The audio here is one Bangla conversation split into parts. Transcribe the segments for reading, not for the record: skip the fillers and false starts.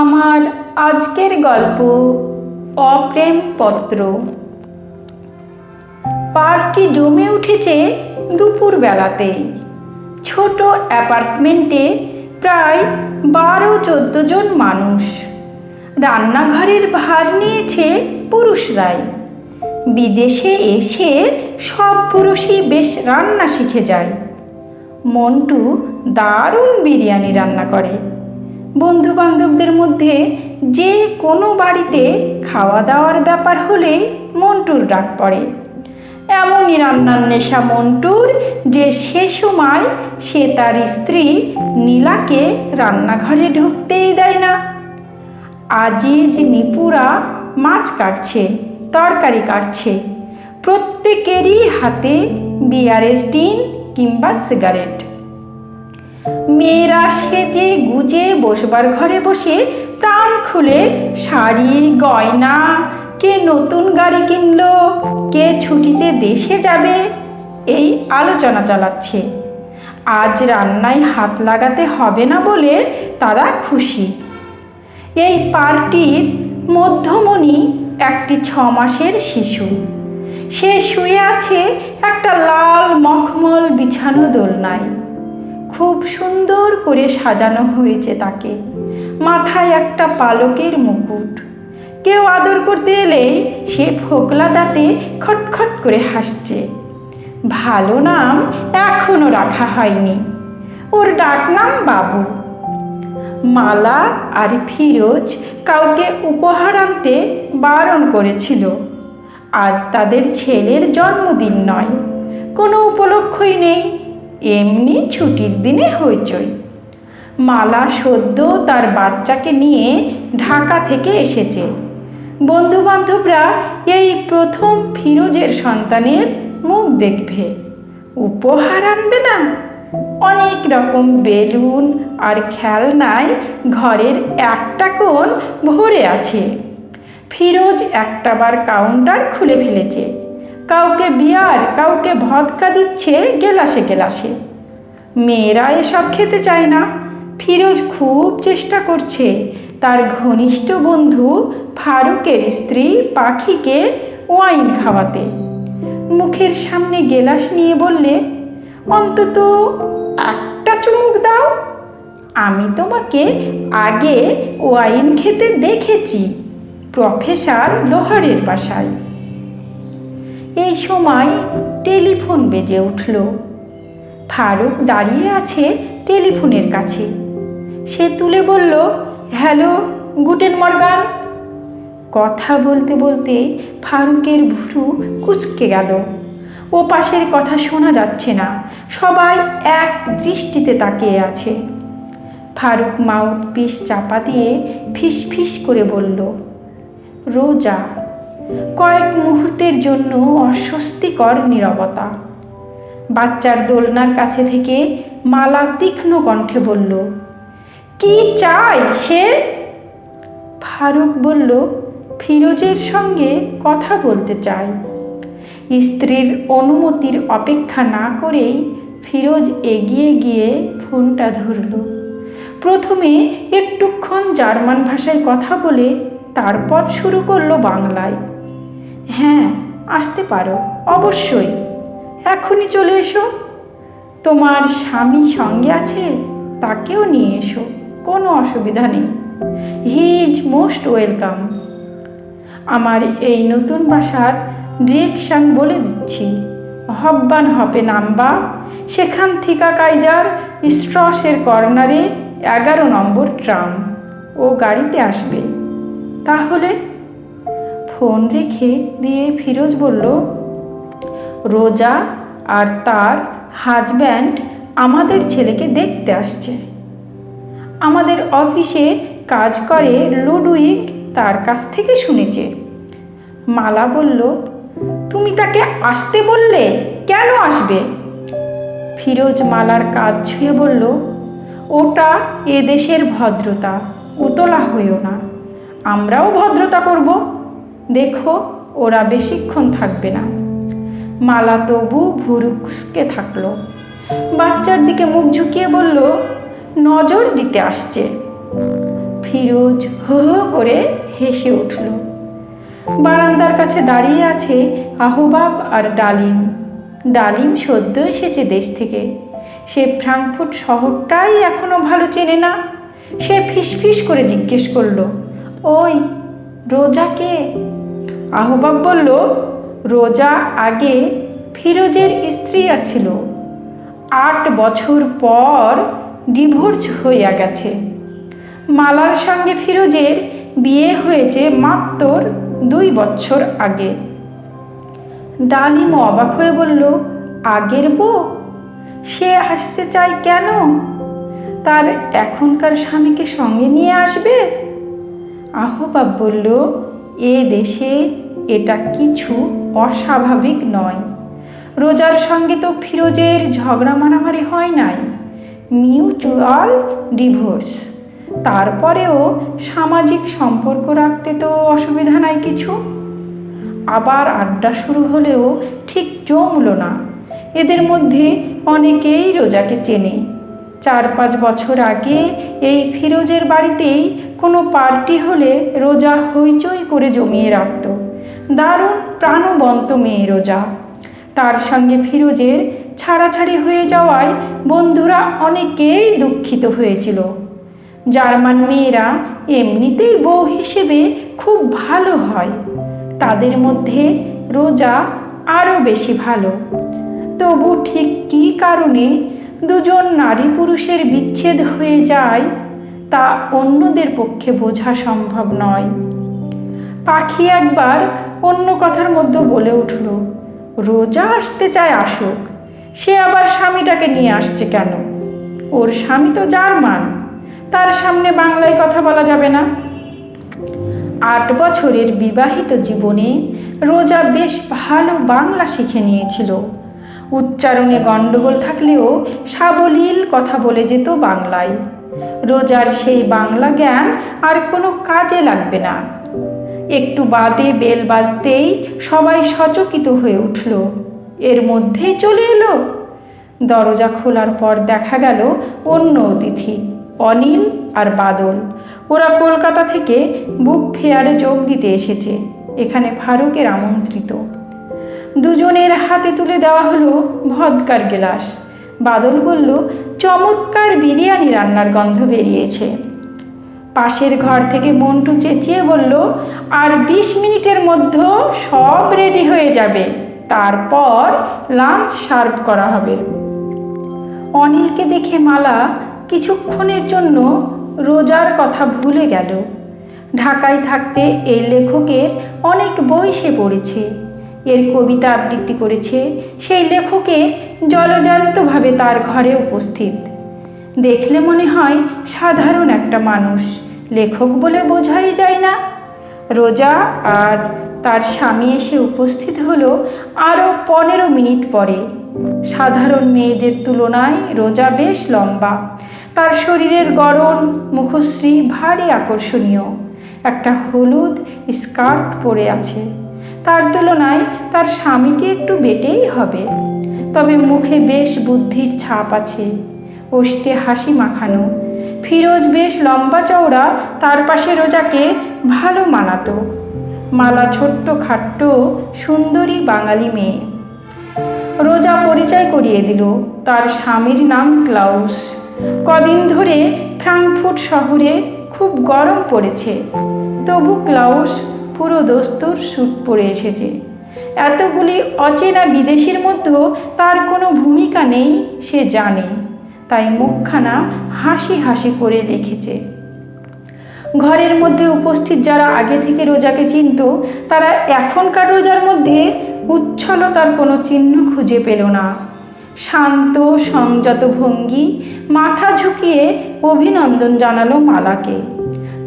আমার আজকের গল্প অপ্রেম পত্র। পার্টি জমে উঠেছে দুপুর বেলাতেই। ছোট অ্যাপার্টমেন্টে প্রায় 12-14 জন মানুষ। রান্নাঘরের ভার নিয়েছে পুরুষরাই। বিদেশে এসে সব পুরুষই বেশ রান্না শিখে যায়। মন্টু দারুণ বিরিয়ানি রান্না করে। বন্ধু বান্ধবদের মধ্যে যে কোনো বাড়িতে খাওয়া দাওয়ার ব্যাপার হলেই মন্টুর ডাক পড়ে। এমনই রান্নার নেশা মন্টুর যে সে সময় সে তার স্ত্রী নীলাকে রান্নাঘরে ঢুকতেই দেয় না। আজিজ নিপুরা মাছ কাটছে, তরকারি কাটছে। প্রত্যেকেরই হাতে বিয়ারের টিন কিংবা সিগারেট। মেয়েরা সেজে গুজে বসবার ঘরে বসে প্রাণ খুলে শাড়ি গয়না, কে নতুন গাড়ি কিনলো, কে ছুটিতে দেশে যাবে, এই আলোচনা চালাচ্ছে। আজ রান্নায় হাত লাগাতে হবে না বলে তারা খুশি। এই পার্টির মধ্যমণি একটি 6 মাসের শিশু। সে শুয়ে আছে একটা লাল মখমল বিছানো দোলনায়। খুব সুন্দর করে সাজানো হয়েছে তাকে। মাথায় একটা পালকের মুকুট। কেউ আদর করতে এলেই সে ফোকলা দাঁতে খটখট করে হাসছে। ভালো নাম এখনো রাখা হয়নি। ওর ডাকনাম বাবু। মালা আর ফিরোজ কাউকে উপহার আনতে বারণ করেছিল। আজ তাদের ছেলের জন্মদিন নয়, কোনো উপলক্ষই নেই, এমনি ছুটির দিনে হইচই। মালা সদ্য তার বাচ্চাকে নিয়ে ঢাকা থেকে এসেছে। বন্ধু বান্ধবরা এই প্রথম ফিরোজের সন্তানের মুখ দেখবে। উপহার আনবে না? অনেক রকম বেলুন আর খেলনায় ঘরের একটা কোণ ভরে আছে। ফিরোজ একটাবার কাউন্টার খুলে ফেলেছে। কাউকে বিয়ার, কাউকে ভদকা দিচ্ছে গেলাসে গেলাসে। মেয়েরা এসব খেতে চায় না। ফিরোজ খুব চেষ্টা করছে তার ঘনিষ্ঠ বন্ধু ফারুকের স্ত্রী পাখিকে ওয়াইন খাওয়াতে। মুখের সামনে গেলাস নিয়ে বললে, অন্তত একটা চুমুক দাও। আমি তোমাকে আগে ওয়াইন খেতে দেখেছি প্রফেসর লোহারের বাসায়। এই সময় টেলিফোন বেজে উঠল। ফারুক দাঁড়িয়ে আছে টেলিফোনের কাছে। সে তুলে বলল, হ্যালো, গুটেন মর্গান। কথা বলতে বলতে ফারুকের ভুরু কুঁচকে গেল। ও পাশের কথা শোনা যাচ্ছে না। সবাই এক দৃষ্টিতে তাকিয়ে আছে। ফারুক মাউথপিস চাপা দিয়ে ফিস ফিস করে বলল, রোজা। কয়েক মুহূর্তের জন্য অস্বস্তিকর নীরবতা। বাচ্চার দোলনার কাছে থেকে মালা তীক্ষ্ণ কণ্ঠে বলল, কি চাই সে? ফারুক বলল, ফিরোজের সঙ্গে কথা বলতে চাই। স্ত্রীর অনুমতির অপেক্ষা না করেই ফিরোজ এগিয়ে গিয়ে ফোনটা ধরল। প্রথমে একটুক্ষণ জার্মান ভাষায় কথা বলে তারপর শুরু করলো বাংলায়। হ্যাঁ, আসতে পারো, অবশ্যই, এখনই চলে এসো। তোমার স্বামী সঙ্গে আছে, তাকেও নিয়ে এসো, কোনো অসুবিধা নেই। He is most welcome. আমার এই নতুন বাসার ডিরেকশন বলে দিচ্ছি। হব্বান হপে নামবা, সেখান থিকা কাইজার স্ট্রসের কর্নারে 11 নম্বর ট্রাম। ও গাড়িতে আসবে। তাহলে? ফোন রেখে দিয়ে ফিরোজ বলল, রোজা আর তার হাজব্যান্ড আমাদের ছেলেকে দেখতে আসছে। আমাদের অফিসে কাজ করে লুডুইক, তার কাছ থেকে শুনেছে। মালা বলল, তুমি তাকে আসতে বললে, কেন আসবে? ফিরোজ মালার কাজ ছুঁয়ে বলল, ওটা এদেশের ভদ্রতা, উতলা হইও না। আমরাও ভদ্রতা করব। দেখো, ওরা বেশিক্ষণ থাকবে না। মালা তবু ভুরু কুঁচকে থাকলো। বাচ্চার দিকে মুখ ঝুঁকিয়ে বলল, নজর দিতে আসছে। ফিরোজ হো হো করে হেসে উঠল। বারান্দার কাছে দাঁড়িয়ে আছে আহবাব আর ডালিম। ডালিম সদ্য এসেছে দেশ থেকে। সে ফ্রাঙ্কফুর্ট শহরটাই এখনো ভালো চেনে না। সে ফিসফিস করে জিজ্ঞেস করলো, ওই রোজা কে? আহবাব বলল, রোজা আগে ফিরোজের স্ত্রী ছিল। 8 বছর পর ডিভোর্স হইয়া গেছে। মালার সঙ্গে ফিরোজের বিয়ে হয়েছে মাত্র 2 বছর আগে। ডালিম অবাক হয়ে বলল, আগের বউ? সে আসতে চায় কেন? তার এখনকার স্বামীকে সঙ্গে নিয়ে আসবে? আহবাব বলল, এ দেশে এটা কিছু অস্বাভাবিক নয়। রোজার সঙ্গে তো ফিরোজের ঝগড়া মারামারি হয় নাই, মিউচুয়াল ডিভোর্স। তারপরেও সামাজিক সম্পর্ক রাখতে তো অসুবিধা নাই কিছু। আবার আড্ডা শুরু হলেও ঠিক জমল না। এদের মধ্যে অনেকেই রোজাকে চেনে। 4-5 বছর আগে এই ফিরোজের বাড়িতেই কোনো পার্টি হলে রোজা হইচই করে জমিয়ে রাখত। দারুণ প্রাণবন্ত মেয়ে রোজা। তার সঙ্গে ফিরোজের ছাড়াছাড়ি হয়ে যাওয়ায় বন্ধুরা অনেকেই দুঃখিত হয়েছিল। জার্মান মেয়েরা এমনিতেই বউ হিসেবে খুব ভালো হয়, তাদের মধ্যে রোজা আরও বেশি ভালো। তবু ঠিক কী কারণে দুজন নারী পুরুষের বিচ্ছেদ হয়ে যায় তা অন্যদের পক্ষে বোঝা সম্ভব নয়। পাখি একবার অন্য কথার মধ্যে বলে উঠল, রোজা আসতে চায় আসুক, সে আবার স্বামীটাকে নিয়ে আসছে কেন? ওর স্বামী তো জার্মান, তার সামনে বাংলায় কথা বলা যাবে না। 8 বছরের বিবাহিত জীবনে রোজা বেশ ভালো বাংলা শিখে নিয়েছিল। উচ্চারণে গণ্ডগোল থাকলেও সাবলীল কথা বলে যেত বাংলায়। রোজার সেই বাংলা জ্ঞান আর কোনো কাজে লাগবে না। একটু বাদে বেল বাজতেই সবাই সচকিত হয়ে উঠল। এর মধ্যেই চলে এলো। দরজা খোলার পর দেখা গেল অন্য অতিথি, অনিল আর বাদল। ওরা কলকাতা থেকে বুক ফেয়ারে যোগ দিতে এসেছে। এখানে ফারুকের আমন্ত্রিত। দুজনের হাতে তুলে দেওয়া হলো ভদকার গ্লাস। বাদল বলল, চমৎকার বিরিয়ানি রান্নার গন্ধ বেরিয়েছে। পাশের ঘর থেকে মন্টু চেঁচিয়ে বলল, আর 20 মিনিটের মধ্যে সব রেডি হয়ে যাবে, তারপর লাঞ্চ সার্ভ করা হবে। অনিলকে দেখে মালা কিছুক্ষণের জন্য রোজার কথা ভুলে গেল। ঢাকায় থাকতে এই লেখকের অনেক বই সে পড়েছে, এর কবিতা আবৃত্তি করেছে। সেই লেখকের জলজান্তভাবে তার ঘরে উপস্থিত। দেখলে মনে হয় সাধারণ একটা মানুষ, লেখক বলে বোঝাই যায় না। রোজা আর তার স্বামী এসে উপস্থিত হলো আরও 15 মিনিট পরে। সাধারণ মেয়েদের তুলনায় রোজা বেশ লম্বা। তার শরীরের গড়ন, মুখশ্রী ভারী আকর্ষণীয়। একটা হলুদ স্কার্ট পরে আছে। তার তুলনায় তার স্বামীটি একটু বেটেই হবে, তবে মুখে বেশ বুদ্ধির ছাপ আছে, ওষ্ঠে হাসি মাখানো। ফিরোজ বেশ লম্বা চওড়া, তার পাশে রোজাকে ভালো মানাতো। মালা ছোট্ট খাট্ট সুন্দরী বাঙালি মেয়ে। রোজা পরিচয় করিয়ে দিল, তার স্বামীর নাম ক্লাউস। কদিন ধরে ফ্রাঙ্কফুর্ট শহরে খুব গরম পড়েছে, তবু ক্লাউস পুরো দস্তুর স্যুট পরে এসেছে। এতগুলি অচেনা বিদেশির মধ্যেও তার কোনো ভূমিকা নেই সে জানে, তাই মুখখানা হাসি হাসি করে রেখেছে। ঘরের মধ্যে উপস্থিত যারা আগে থেকে রোজাকে চিনত, তারা এখনকার রোজার মধ্যে উচ্ছলতার কোনো চিহ্ন খুঁজে পেল না। শান্ত সংযত ভঙ্গি, মাথা ঝুঁকিয়ে অভিনন্দন জানালো মালাকে।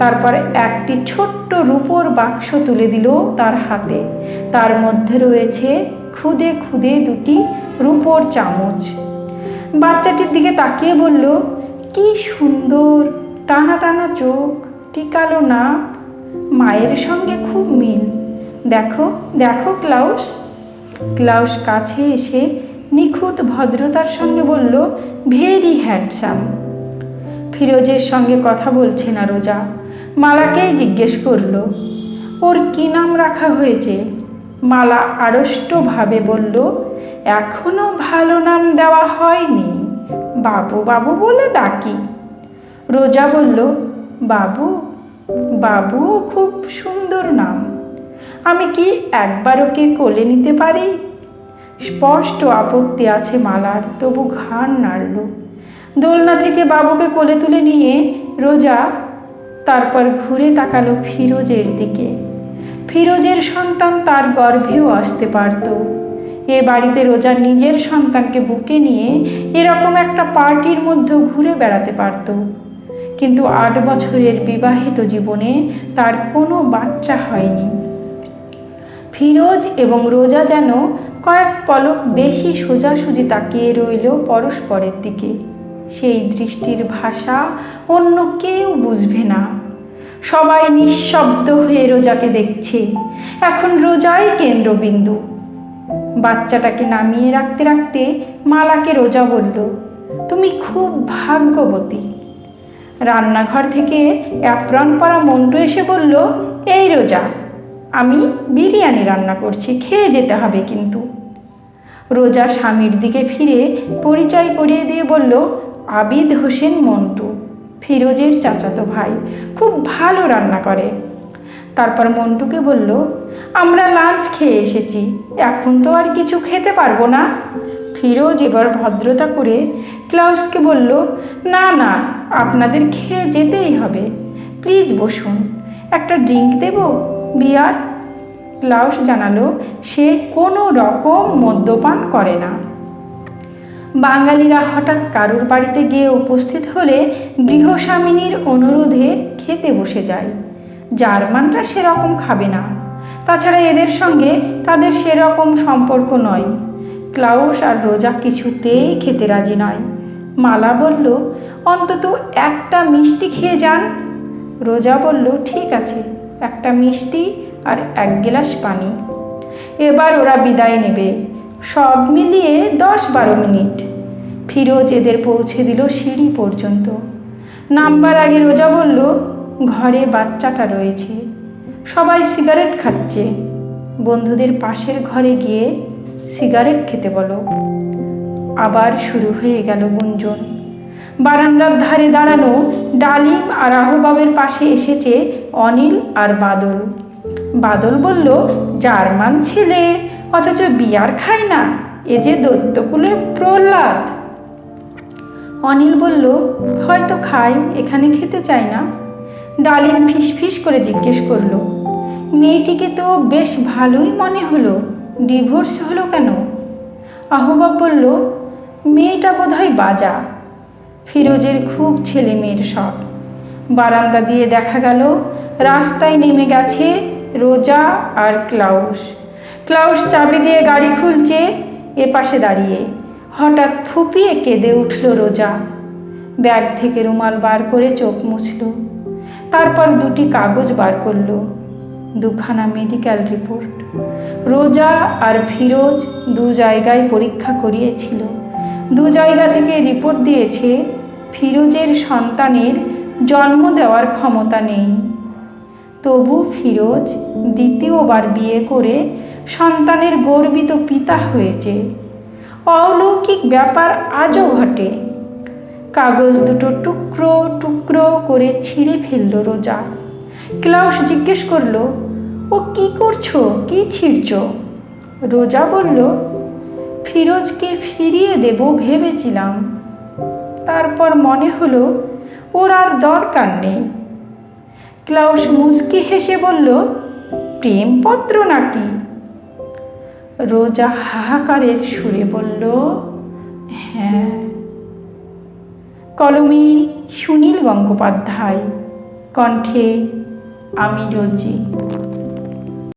তারপর একটি ছোট্ট রূপোর বাক্স তুলে দিল তার হাতে। তার মধ্যে রয়েছে খুদে খুদে 2টি রূপোর চামচ। বাচ্চাটির দিকে তাকিয়ে বলল, কি সুন্দর টানা টানা চোখ, টিকালো নাক, মায়ের সঙ্গে খুব মিল। দেখো দেখো ক্লাউস। ক্লাউস কাছে এসে নিখুঁত ভদ্রতার সঙ্গে বলল, ভেরি হ্যান্ডসাম। ফিরোজের সঙ্গে কথা বলছে না রোজা। মালাকেই জিজ্ঞেস করলো, ওর কি নাম রাখা হয়েছে? মালা আড়ষ্টভাবে বলল, এখনো ভালো নাম দেওয়া হয়নি, বাবু বাবু বলে ডাকি। রোজা বলল, বাবু? বাবু খুব সুন্দর নাম, আমি কি একবার ওকে কোলে নিতে পারি? স্পষ্ট আপত্তি আছে মালার, তবু ঘাড় নাড়ল। দোলনা থেকে বাবুকে কোলে তুলে নিয়ে রোজা তারপর ঘুরে তাকালো ফিরোজের দিকে। ফিরোজের সন্তান তার গর্ভেও আসতে পারত। এ বাড়িতে রোজা নিজের সন্তানকে বুকে নিয়ে এরকম একটা পার্টির মধ্যে ঘুরে বেড়াতে পারত, কিন্তু 8 বছরের বিবাহিত জীবনে তার কোনো বাচ্চা হয়নি। ফিরোজ এবং রোজা যেন কয়েক পলক বেশি সোজাসুজি তাকিয়ে রইল পরস্পরের দিকে। সেই দৃষ্টির ভাষা অন্য কেউ বুঝবে না। সবাই নিঃশব্দ হয়ে রোজাকে দেখছে। এখন রোজাই কেন্দ্রবিন্দু। বাচ্চাটাকে নামিয়ে রাখতে রাখতে মালাকে রোজা বলল, তুমি খুব ভাগ্যবতী। রান্নাঘর থেকে অ্যাপ্রন পরা মন্টু এসে বলল, এই রোজা, আমি বিরিয়ানি রান্না করছি, খেয়ে যেতে হবে কিন্তু। রোজা স্বামীর দিকে ফিরে পরিচয় করিয়ে দিয়ে বলল, আবিদ হোসেন মন্টু, ফিরোজের চাচাতো ভাই, খুব ভালো রান্না করে। তারপর মন্টুকে বলল, আমরা লাঞ্চ খেয়ে এসেছি, এখন তো আর কিছু খেতে পারবো না। ফিরোজ এবার ভদ্রতা করে ক্লাউসকে বলল, না না, আপনাদের খেয়ে যেতেই হবে, প্লিজ বসুন, একটা ড্রিঙ্ক দেব, বিয়ার? ক্লাউস জানালো সে কোনো রকম মদ্যপান করে না। বাঙালিরা হঠাৎ কারোর বাড়িতে গিয়ে উপস্থিত হলে গৃহস্বামিনীর অনুরোধে খেতে বসে যায়। জার্মানরা সেরকম খাবে না, তাছাড়া এদের সঙ্গে তাদের সেরকম সম্পর্ক নয়। ক্লাউস আর রোজা কিছুতেই খেতে রাজি নয়। মালা বলল, অন্তত একটা মিষ্টি খেয়ে যান। রোজা বলল, ঠিক আছে, একটা মিষ্টি আর 1 গ্লাস পানি। এবার ওরা বিদায় নেবে। সব মিলিয়ে 10-12 মিনিট। ফিরোজ এদের পৌঁছে দিল সিঁড়ি পর্যন্ত। নামবার আগে রোজা বলল, ঘরে বাচ্চাটা রয়েছে, সবাই সিগারেট খাচ্ছে, বন্ধুদের পাশের ঘরে গিয়ে সিগারেট খেতে বলো। আবার শুরু হয়ে গেল গুঞ্জন। বারান্দার ধারে দাঁড়ানো ডালিম আর আহবাবের পাশে এসেছে অনিল আর বাদল। বাদল বলল, জার্মান ছেলে অথচ বিয়ার খায় না, এ যে দৈত্যকুলে প্রহ্লাদ। অনিল বলল, হয়তো খায়, এখানে খেতে চায় না। ডালিম ফিসফিস করে জিজ্ঞেস করলো, মেয়েটিকে তো বেশ ভালোই মনে হলো, ডিভোর্স হলো কেন? আহবাব বলল, মেয়েটা বোধহয় বাজা। ফিরোজের খুব ছেলে মেয়ের শখ। বারান্দা দিয়ে দেখা গেল রাস্তায় নেমে গেছে রোজা আর ক্লাউস। ক্লাউস চাবি দিয়ে গাড়ি খুলছে, এপাশে দাঁড়িয়ে। হঠাৎ ফুপিয়ে কেঁদে উঠল রোজা। ব্যাগ থেকে রুমাল বার করে চোখ মুছল, তারপর 2টি কাগজ বার করল, 2খানা মেডিকেল রিপোর্ট। রোজা আর ফিরোজ 2 জায়গায় পরীক্ষা করিয়েছিল। 2 জায়গা থেকে রিপোর্ট দিয়েছে ফিরোজের সন্তানের জন্ম দেওয়ার ক্ষমতা নেই। তবু ফিরোজ 2য়বার বিয়ে করে সন্তানের গর্বিত পিতা হয়েছে। অলৌকিক ব্যাপার আজও ঘটে। কাগজ দুটো টুকরো টুকরো করে ছিঁড়ে ফেলল রোজা। ক্লাউস জিজ্ঞেস করলো, ও কি করছো, কি ছিঁড়ছো? রোজা বলল, ফিরোজকে ফিরিয়ে দেব ভেবেছিলাম, তারপর মনে হলো ওর আর দরকার নেই। ক্লাউস মুচকি হেসে বলল, প্রেমপত্র নাকি? রোজা হাহাকারের সুরে বলল, হ্যাঁ। কলমে সুনীল গঙ্গোপাধ্যায়, কণ্ঠে আমি রোজি।